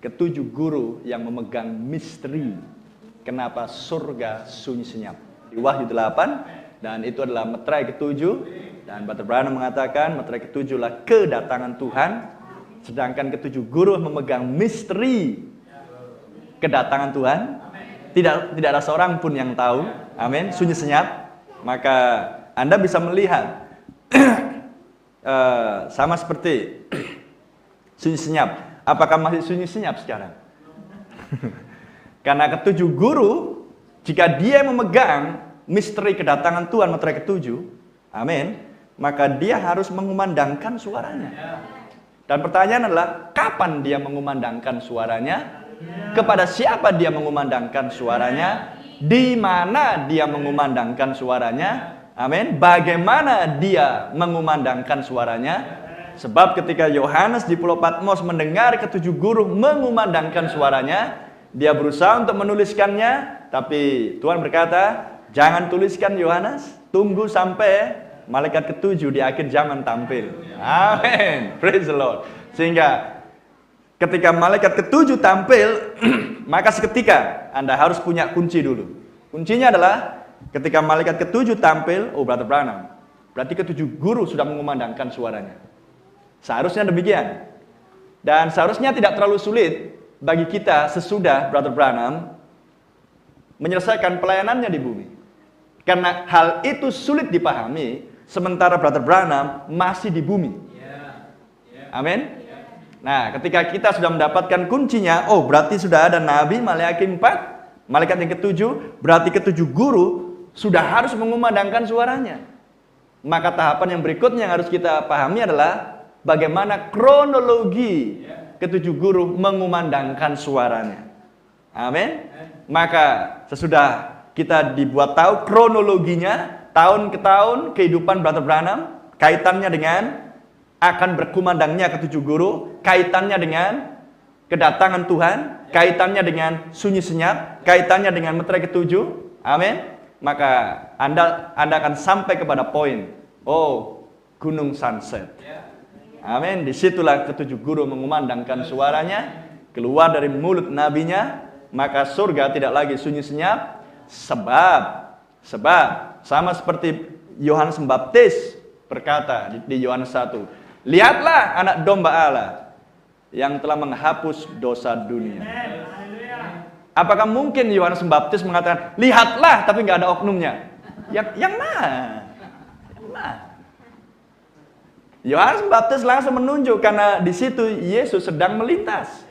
ketujuh guru yang memegang misteri kenapa surga sunyi senyap. Di Wahyu 8, dan itu adalah meterai ketujuh. Dan Brother Branham mengatakan meterai ketujuh adalah kedatangan Tuhan. Sedangkan ketujuh guru memegang misteri kedatangan Tuhan. Tidak ada seorang pun yang tahu. Amin. Sunyi senyap. Maka Anda bisa melihat sama seperti sunyi senyap. Apakah masih sunyi senyap sekarang? Karena ketujuh guru, jika dia memegang misteri kedatangan Tuhan meterai ketujuh, amin, maka dia harus mengumandangkan suaranya. Dan pertanyaan adalah, kapan dia mengumandangkan suaranya? Kepada siapa dia mengumandangkan suaranya? Di mana dia mengumandangkan suaranya? Amin. Bagaimana dia mengumandangkan suaranya? Sebab ketika Yohanes di Pulau Patmos mendengar ketujuh guru mengumandangkan suaranya, dia berusaha untuk menuliskannya, tapi Tuhan berkata, jangan tuliskan Yohanes, tunggu sampai malaikat ketujuh di akhir zaman tampil. Amin. Praise the Lord. Sehingga ketika malaikat ketujuh tampil, maka seketika Anda harus punya kunci dulu. Kuncinya adalah ketika malaikat ketujuh tampil, oh Brother Branham, berarti ketujuh guru sudah mengumandangkan suaranya. Seharusnya demikian. Dan seharusnya tidak terlalu sulit bagi kita sesudah Brother Branham menyelesaikan pelayanannya di bumi. Karena hal itu sulit dipahami sementara Brother Branham masih di bumi. Amin. Nah, ketika kita sudah mendapatkan kuncinya, oh berarti sudah ada Nabi, Maleakhi 4, malaikat yang ketujuh, berarti ketujuh guru sudah harus mengumandangkan suaranya. Maka tahapan yang berikutnya yang harus kita pahami adalah bagaimana kronologi ketujuh guru mengumandangkan suaranya. Amin. Maka sesudah kita dibuat tahu kronologinya, tahun ke tahun kehidupan Brother Branham, kaitannya dengan akan berkumandangnya ketujuh guru, kaitannya dengan kedatangan Tuhan, kaitannya dengan sunyi senyap, kaitannya dengan meterai ketujuh. Amin. Maka Anda akan sampai kepada poin, oh Gunung Sunset. Amin. Disitulah ketujuh guru mengumandangkan suaranya, keluar dari mulut nabinya, maka surga tidak lagi sunyi senyap. Sebab sama seperti Yohanes Pembaptis berkata di Yohanes 1, lihatlah anak domba Allah yang telah menghapus dosa dunia. Apakah mungkin Yohanes Pembaptis mengatakan lihatlah tapi nggak ada oknumnya? Yang mana? Yohanes Pembaptis langsung menunjuk karena di situ Yesus sedang melintas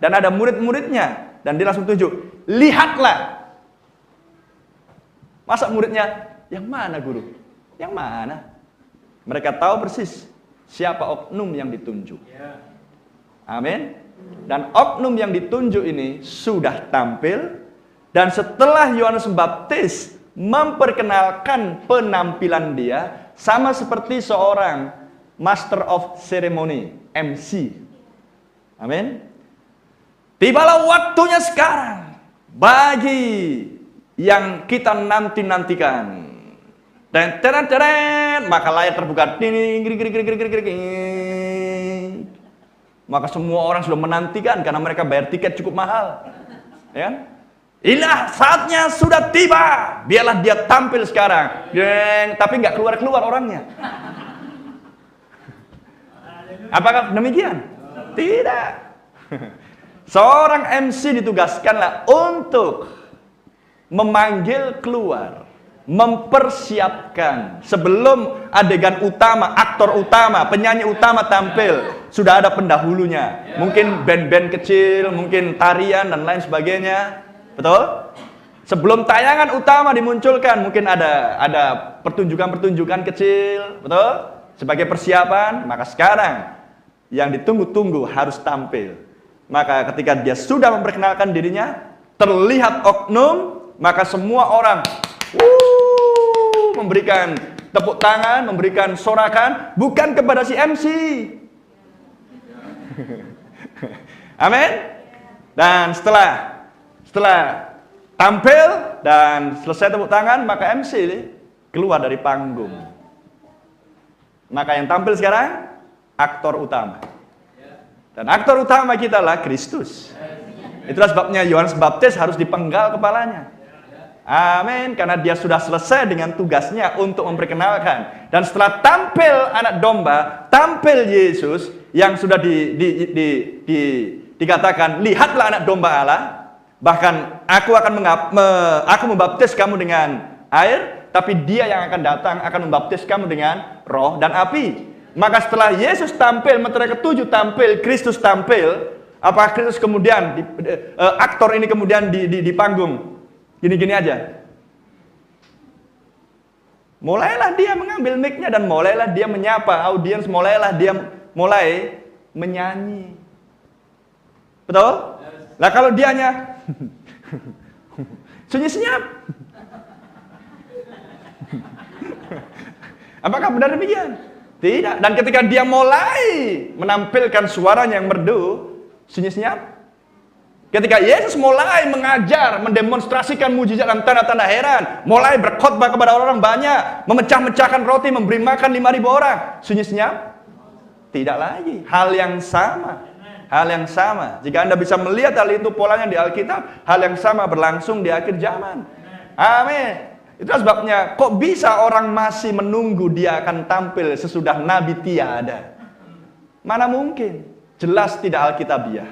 dan ada murid-muridnya dan dia langsung tunjuk, lihatlah. Masa muridnya, yang mana guru? Yang mana? Mereka tahu persis siapa oknum yang ditunjuk. Amin. Dan oknum yang ditunjuk ini sudah tampil. Dan setelah Yohanes Pembaptis memperkenalkan penampilan dia, sama seperti seorang Master of Ceremony, MC. Amin. Tibalah waktunya sekarang bagi yang kita nanti-nantikan. Dan teret, maka layar terbuka. Maka semua orang sudah menantikan karena mereka bayar tiket cukup mahal. Ya? Inilah saatnya sudah tiba. Biarlah dia tampil sekarang. Tapi nggak keluar-keluar orangnya. Apakah demikian? Tidak. Seorang MC ditugaskanlah untuk memanggil keluar, mempersiapkan sebelum adegan utama, aktor utama, penyanyi utama tampil, sudah ada pendahulunya. Mungkin band-band kecil, mungkin tarian dan lain sebagainya. Betul? Sebelum tayangan utama dimunculkan, mungkin ada pertunjukan-pertunjukan kecil, betul? Sebagai persiapan, maka sekarang yang ditunggu-tunggu harus tampil. Maka ketika dia sudah memperkenalkan dirinya, terlihat oknum, maka semua orang memberikan tepuk tangan, memberikan sorakan, bukan kepada si MC. Amin. Dan setelah tampil dan selesai tepuk tangan, maka MC keluar dari panggung. Maka yang tampil sekarang aktor utama. Dan aktor utama kita lah Kristus. Itulah sebabnya Yohanes Baptis harus dipenggal kepalanya. Amin, karena dia sudah selesai dengan tugasnya untuk memperkenalkan. Dan setelah tampil anak domba, tampil Yesus yang sudah dikatakan, lihatlah anak domba Allah. Bahkan aku membaptis kamu dengan air, tapi dia yang akan datang akan membaptis kamu dengan roh dan api. Maka setelah Yesus tampil, menteri ketujuh tampil, Kristus tampil, apa Kristus kemudian aktor ini kemudian di panggung gini-gini aja. Mulailah dia mengambil mic-nya dan mulailah dia menyapa audiens, mulailah dia mulai menyanyi. Betul? Lah kalau dia hanya sunyi senyap. Apakah benar demikian? Tidak. Dan ketika dia mulai menampilkan suaranya yang merdu, sunyi senyap. Ketika Yesus mulai mengajar, mendemonstrasikan mujizat dan tanda-tanda heran, mulai berkhotbah kepada orang banyak, memecah-mecahkan roti, memberi makan 5.000 orang, sunyi senyap? Tidak lagi. Hal yang sama. Hal yang sama. Jika Anda bisa melihat hal itu polanya di Alkitab, hal yang sama berlangsung di akhir zaman. Amin. Itulah sebabnya kok bisa orang masih menunggu dia akan tampil sesudah Nabi tiada. Mana mungkin? Jelas tidak Alkitabiah.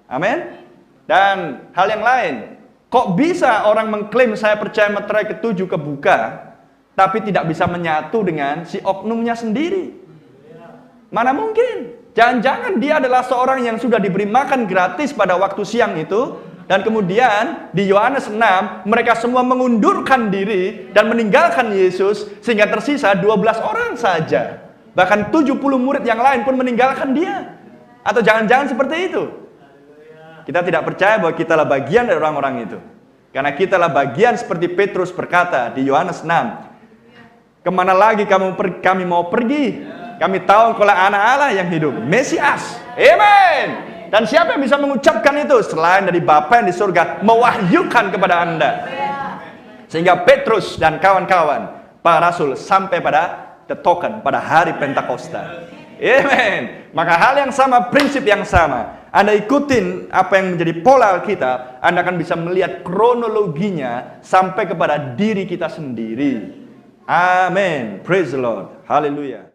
Amin. Dan hal yang lain, kok bisa orang mengklaim saya percaya meterai ketujuh kebuka, tapi tidak bisa menyatu dengan si oknumnya sendiri? Mana mungkin? Jangan-jangan dia adalah seorang yang sudah diberi makan gratis pada waktu siang itu, dan kemudian di Yohanes 6 mereka semua mengundurkan diri dan meninggalkan Yesus, sehingga tersisa 12 orang saja. Bahkan 70 murid yang lain pun meninggalkan dia. Atau jangan-jangan seperti itu? Kita tidak percaya bahwa kita lah bagian dari orang-orang itu. Karena kita lah bagian seperti Petrus berkata di Yohanes 6. Kemana lagi kami mau pergi? Kami tahu engkau lah anak Allah yang hidup, Mesias. Amin. Dan siapa yang bisa mengucapkan itu selain dari Bapa yang di surga mewahyukan kepada Anda? Sehingga Petrus dan kawan-kawan para rasul sampai pada the token, pada hari Pentakosta. Amen. Maka hal yang sama, prinsip yang sama. Anda ikutin apa yang menjadi pola Alkitab, Anda akan bisa melihat kronologinya sampai kepada diri kita sendiri. Amin. Praise the Lord. Haleluya.